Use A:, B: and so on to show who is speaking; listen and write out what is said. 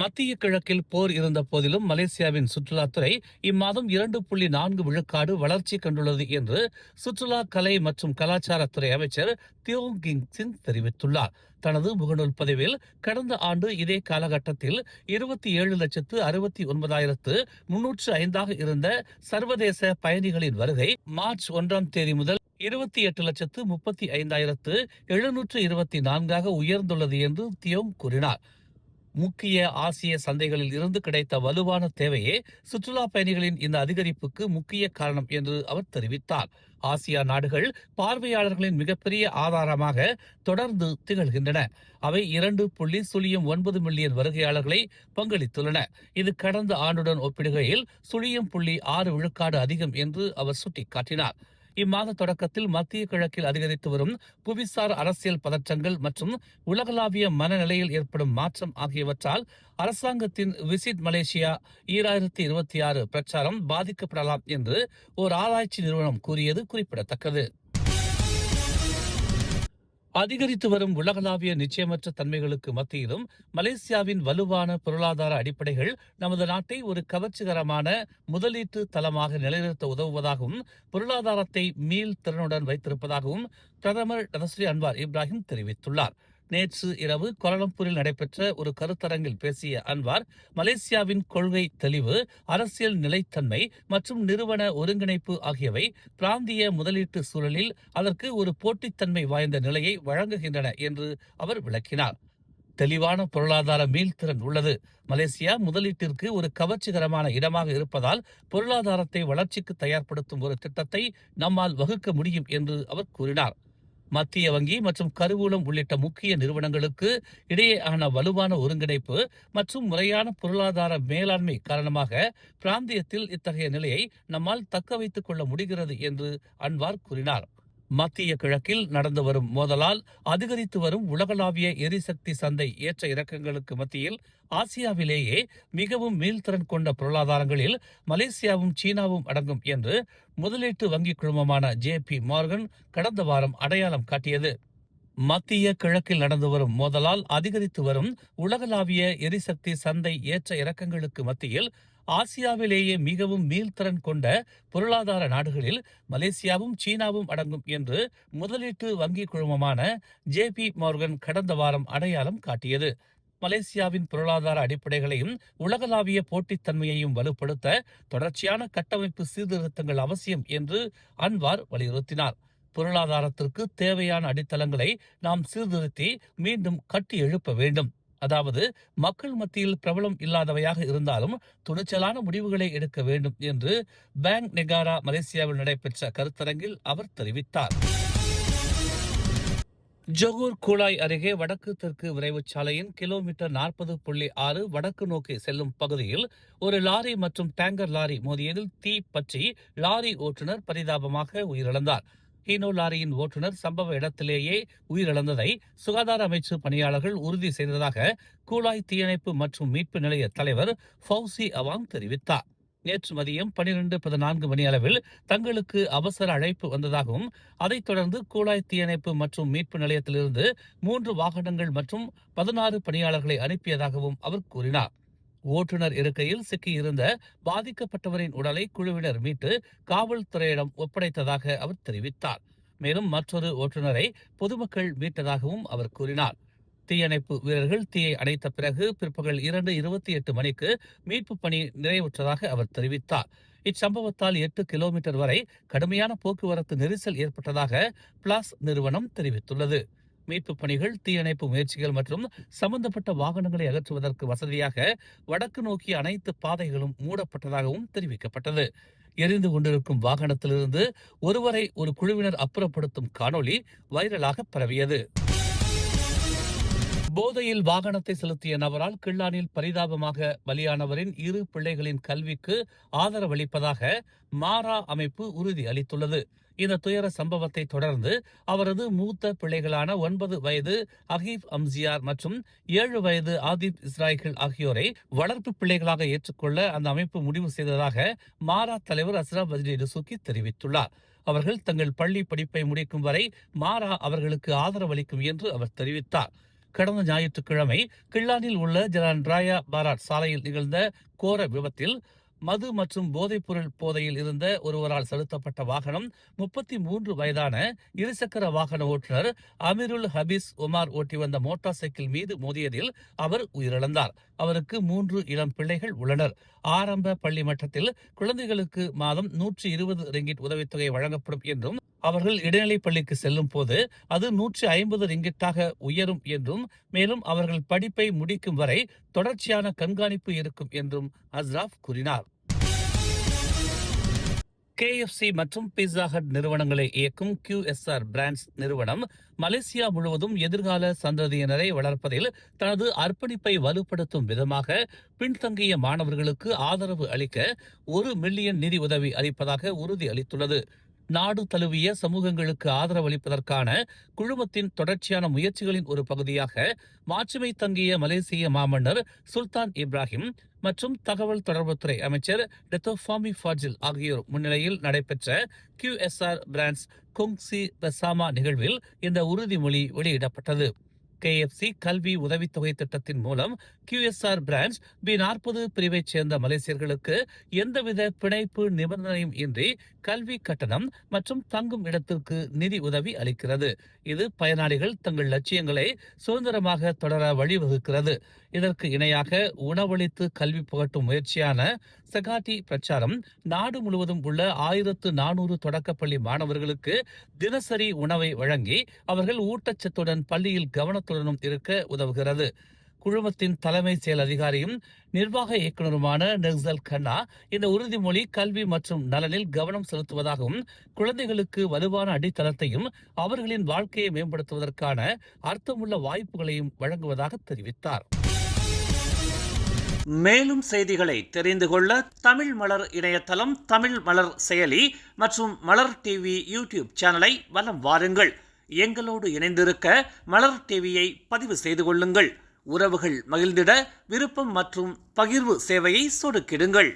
A: மத்திய கிழக்கில் போர் இருந்த போதிலும் மலேசியாவின் சுற்றுலாத்துறை இம்மாதம் 2.4 விழுக்காடு வளர்ச்சி கண்டுள்ளது என்று சுற்றுலா, கலை மற்றும் கலாச்சாரத்துறை அமைச்சர் தியோங் கிங் சிங் தெரிவித்துள்ளார். தனது முகநூல் பதிவில் கடந்த ஆண்டு இதே காலகட்டத்தில் 27,69,305 இருந்த சர்வதேச பயணிகளின் வருகை மார்ச் 1ஆம் தேதி முதல் 28,35,724 உயர்ந்துள்ளது என்று தியோங் கூறினார். முக்கிய ஆசிய சந்தைகளில் இருந்து கிடைத்த வலுவான தேவையே சுற்றுலா பயணிகளின் இந்த அதிகரிப்புக்கு முக்கிய காரணம் என்று அவர் தெரிவித்தார். ஆசியா நாடுகள் பார்வையாளர்களின் மிகப்பெரிய ஆதாரமாக தொடர்ந்து திகழ்கின்றன. அவை 2.09 மில்லியன் வருகையாளர்களை பங்களித்துள்ளன. இது கடந்த ஆண்டுடன் ஒப்பிடுகையில் 0.6 விழுக்காடு அதிகம் என்று அவர் சுட்டிக்காட்டினார். இம்மாத தொடக்கத்தில் மத்திய கிழக்கில் அதிகரித்து வரும் புவிசார் அரசியல் பதற்றங்கள் மற்றும் உலகளாவிய மனநிலையில் ஏற்படும் மாற்றம் ஆகியவற்றால் அரசாங்கத்தின் விசிட் மலேசியா 2026 பிரச்சாரம் பாதிக்கப்படலாம் என்று ஓர் ஆராய்ச்சி நிறுவனம் கூறியது குறிப்பிடத்தக்கது. அதிகரித்து வரும் உலகளாவிய நிச்சயமற்ற தன்மைகளுக்கு மத்தியிலும் மலேசியாவின் வலுவான பொருளாதார அடிப்படைகள் நமது நாட்டை ஒரு கவர்ச்சிகரமான முதலீட்டு தளமாக நிலைநிறுத்த உதவுவதாகவும் பொருளாதாரத்தை மீள் திறனுடன் வைத்திருப்பதாகவும் பிரதமர் டதஸ்ரீ அன்வார் இப்ராஹிம் தெரிவித்துள்ளார். நேற்று இரவு கோலாலம்பூரில் நடைபெற்ற ஒரு கருத்தரங்கில் பேசிய அன்வார், மலேசியாவின் கொள்கை தெளிவு, அரசியல் நிலைத்தன்மை மற்றும் நிறுவன ஒருங்கிணைப்பு ஆகியவை பிராந்திய முதலீட்டு சூழலில் அதற்கு ஒரு போட்டித்தன்மை வாய்ந்த நிலையை வழங்குகின்றன என்று அவர் விளக்கினார். தெளிவான பொருளாதார மீள்திறன் உள்ளது. மலேசியா முதலீட்டிற்கு ஒரு கவர்ச்சிகரமான இடமாக இருப்பதால் பொருளாதாரத்தை வளர்ச்சிக்கு தயார்படுத்தும் ஒரு திட்டத்தை நம்மால் வகுக்க முடியும் என்று அவர் கூறினார். மத்திய வங்கி மற்றும் கருவூலம் உள்ளிட்ட முக்கிய நிறுவனங்களுக்கு இடையேயான வலுவான ஒருங்கிணைப்பு மற்றும் முறையான பொருளாதார மேலாண்மை காரணமாக பிராந்தியத்தில் இத்தகைய நிலையை நம்மால் தக்க வைத்துக் கொள்ள முடிகிறது என்று அன்வார் கூறினார். மத்திய கிழக்கில் நடந்து வரும் மோதலால் அதிகரித்து வரும் உலகளாவிய எரிசக்தி சந்தை ஏற்ற இறக்கங்களுக்கு மத்தியில் ஆசியாவிலேயே மிகவும் மீள்திறன் கொண்ட பொருளாதாரங்களில் மலேசியாவும் சீனாவும் அடங்கும் என்று முதலீட்டு வங்கி குழுமமான JP மார்கன் கடந்த வாரம் அடையாளம் காட்டியது. மத்திய கிழக்கில் நடந்து வரும் மோதலால் அதிகரித்து வரும் உலகளாவிய எரிசக்தி சந்தை ஏற்ற இறக்கங்களுக்கு மத்தியில் ஆசியாவிலேயே மிகவும் மீள்திறன் கொண்ட பொருளாதார நாடுகளில் மலேசியாவும் சீனாவும் அடங்கும் என்று முதலீட்டு வங்கி குழுமமான JP மார்கன் கடந்த வாரம் அடையாளம் காட்டியது. மலேசியாவின் பொருளாதார அடிப்படைகளையும் உலகளாவிய போட்டித்தன்மையையும் வலுப்படுத்த தொடர்ச்சியான கட்டமைப்பு சீர்திருத்தங்கள் அவசியம் என்று அன்வார் வலியுறுத்தினார். பொருளாதாரத்திற்கு தேவையான அடித்தளங்களை நாம் சீர்திருத்தி மீண்டும் கட்டி எழுப்ப வேண்டும். அதாவது மக்கள் மத்தியில் பிரபலம் இல்லாதவையாக இருந்தாலும் துணிச்சலான முடிவுகளை எடுக்க வேண்டும் என்று பேங்க் நெகாரா மலேசியாவில் நடைபெற்ற கருத்தரங்கில் அவர் தெரிவித்தார். ஜொகூர் கூலாய் அருகே வடக்கு தெற்கு விரைவுச் சாலையின் கிலோமீட்டர் 40.6 வடக்கு நோக்கி செல்லும் பகுதியில் ஒரு லாரி மற்றும் டேங்கர் லாரி மோதியதில் தீ பற்றி லாரி ஓட்டுநர் பரிதாபமாக உயிரிழந்தார். ஹீனோ லாரியின் ஓட்டுநர் சம்பவ இடத்திலேயே உயிரிழந்ததை சுகாதார அமைச்சு பணியாளர்கள் உறுதி செய்ததாக கூலாய் தீயணைப்பு மற்றும் மீட்பு நிலைய தலைவர் ஃபவுசி அவாங் தெரிவித்தார். நேற்று மதியம் 12:14 மணி அளவில் தங்களுக்கு அவசர அழைப்பு வந்ததாகவும் அதைத் தொடர்ந்து கூலாய் தீயணைப்பு மற்றும் மீட்பு நிலையத்திலிருந்து 3 வாகனங்கள் மற்றும் 16 பணியாளர்களை அனுப்பியதாகவும் அவர் கூறினார். ஓட்டுநர் இருக்கையில் சிக்கியிருந்த பாதிக்கப்பட்டவரின் உடலை குழுவினர் மீட்டு காவல்துறையிடம் ஒப்படைத்ததாக அவர் தெரிவித்தார். மேலும் மற்றொரு ஓட்டுநரை பொதுமக்கள் மீட்டதாகவும் அவர் கூறினார். தீயணைப்பு வீரர்கள் தீயை அணைத்த பிறகு பிற்பகல் 2:28 மணிக்கு மீட்பு பணி நிறைவுற்றதாக அவர் தெரிவித்தார். இச்சம்பவத்தால் 8 கிலோமீட்டர் வரை கடுமையான போக்குவரத்து நெரிசல் ஏற்பட்டதாக பிளாஸ் நிறுவனம் தெரிவித்துள்ளது. மீட்பு பணிகள், தீயணைப்பு முயற்சிகள் மற்றும் சம்பந்தப்பட்ட வாகனங்களை அகற்றுவதற்கு வசதியாக வடக்கு நோக்கிய அனைத்து பாதைகளும் மூடப்பட்டதாகவும் தெரிவிக்கப்பட்டது. எரிந்து கொண்டிருக்கும் வாகனத்திலிருந்து ஒருவரை ஒரு குழுவினர் அப்புறப்படுத்தும் காணொளி வைரலாக பரவியது. போதையில் வாகனத்தை செலுத்திய நபரால் கிள்ளானில் பரிதாபமாக பலியானவரின் 2 பிள்ளைகளின் கல்விக்கு ஆதரவளிப்பதாக மாரா அமைப்பு உறுதி அளித்துள்ளது. இந்த துயர சம்பவத்தை தொடர்ந்து அவரது மூத்த பிள்ளைகளான 9 வயது அகீப் அம்சியார் மற்றும் 7 வயது ஆதிப் இஸ்ராயில் ஆகியோரை வளர்ப்பு பிள்ளைகளாக ஏற்றுக்கொள்ள அந்த அமைப்பு முடிவு செய்ததாக மாரா தலைவர் அஸ்ராப் வஜ்ரி டசுகி தெரிவித்துள்ளார். அவர்கள் தங்கள் பள்ளி படிப்பை முடிக்கும் வரை மாரா அவர்களுக்கு ஆதரவளிக்கும் என்று அவர் தெரிவித்தார். கடந்த ஞாயிற்றுக்கிழமை கிள்ளானில் உள்ள ஜலான் ராயா பாராட் சாலையில் நிகழ்ந்த கோர விபத்தில் மது மற்றும் போதைப்பொருள் போதையில் இருந்த ஒருவரால் செலுத்தப்பட்ட வாகனம் 33 வயதான இருசக்கர வாகன ஓட்டுநர் அமீருல் ஹபீஸ் உமார் ஓட்டி வந்த மோட்டார் சைக்கிள் மீது மோதியதில் அவர் உயிரிழந்தார். அவருக்கு 3 இளம் பிள்ளைகள் உள்ளனர். ஆரம்ப பள்ளி மட்டத்தில் குழந்தைகளுக்கு மாதம் 120 ரிங்கிட் உதவித்தொகை வழங்கப்படும் என்றும் அவர்கள் இடைநிலை பள்ளிக்கு செல்லும் போது அது 150 ரிங்கிட்டாக உயரும் என்றும் மேலும் அவர்கள் படிப்பை முடிக்கும் வரை தொடர்ச்சியான கண்காணிப்பு இருக்கும் என்றும் அஸ்ராப் கூறினார். KFC மற்றும் பீட்சா ஹட் நிறுவனங்களை இயக்கும் QSR பிராண்ட்ஸ் நிறுவனம் மலேசியா முழுவதும் எதிர்கால சந்ததியினரை வளர்ப்பதில் தனது அர்ப்பணிப்பை வலுப்படுத்தும் விதமாக பின்தங்கிய மாணவர்களுக்கு ஆதரவு அளிக்க 1 மில்லியன் நிதி உதவி அளிப்பதாக உறுதி அளித்துள்ளது. நாடு தழுவிய சமூகங்களுக்கு ஆதரவளிப்பதற்கான குழுமத்தின் தொடர்ச்சியான முயற்சிகளின் ஒரு பகுதியாக மாட்சிமை தங்கிய மலேசிய மாமன்னர் சுல்தான் இப்ராஹிம் மற்றும் தகவல் தொடர்புத்துறை அமைச்சர் டத்தோ ஃபாமி ஃபாஜில் ஆகியோர் முன்னிலையில் நடைபெற்ற QSR பிராண்ட்ஸ் கொங்சி பெசாமா நிகழ்வில் இந்த உறுதிமொழி வெளியிடப்பட்டது. KFC கல்வி உதவித்தொகை திட்டத்தின் மூலம் QSR பிராண்ட்ஸ் B40 பிரிவைச் சேர்ந்த மலேசியர்களுக்கு எந்தவித பிணைப்பு நிபந்தனையும் இன்றி கல்வி கட்டணம் மற்றும் தங்கும் இடத்திற்கு நிதி உதவி அளிக்கிறது. இது பயனாளிகள் தங்கள் லட்சியங்களை சுதந்திரமாக தொடர வழிவகுக்கிறது. இதற்கு இணையாக உணவளித்து கல்வி புகட்டும் முயற்சியான சகாட்டி பிரச்சாரம் நாடு முழுவதும் உள்ள 1400 தொடக்கப்பள்ளி மாணவர்களுக்கு தினசரி உணவை வழங்கி அவர்கள் ஊட்டச்சத்துடன் பள்ளியில் கவனத்துடனும் இருக்க உதவுகிறது. குழுமத்தின் தலைமை செயல் அதிகாரியும் நிர்வாக இயக்குநருமான நெக்ஸல் கண்ணா இந்த உறுதிமொழி கல்வி மற்றும் நலனில் கவனம் செலுத்துவதாகவும் குழந்தைகளுக்கு வலுவான அடித்தளத்தையும் அவர்களின் வாழ்க்கையை மேம்படுத்துவதற்கான அர்த்தமுள்ள வாய்ப்புகளையும் வழங்குவதாக தெரிவித்தார். மேலும் செய்திகளை தெரிந்து கொள்ள தமிழ் மலர் இணையதளம், தமிழ் மலர் செயலி மற்றும் மலர் டிவி யூடியூப் சேனலை வலம் வாருங்கள். எங்களோடு இணைந்திருக்க மலர் டிவியை பதிவு செய்து கொள்ளுங்கள். உறவுகள் மகிழ்ந்திட விருப்பம் மற்றும் பகிர்வு சேவையை சொடுக்கிடுங்கள்.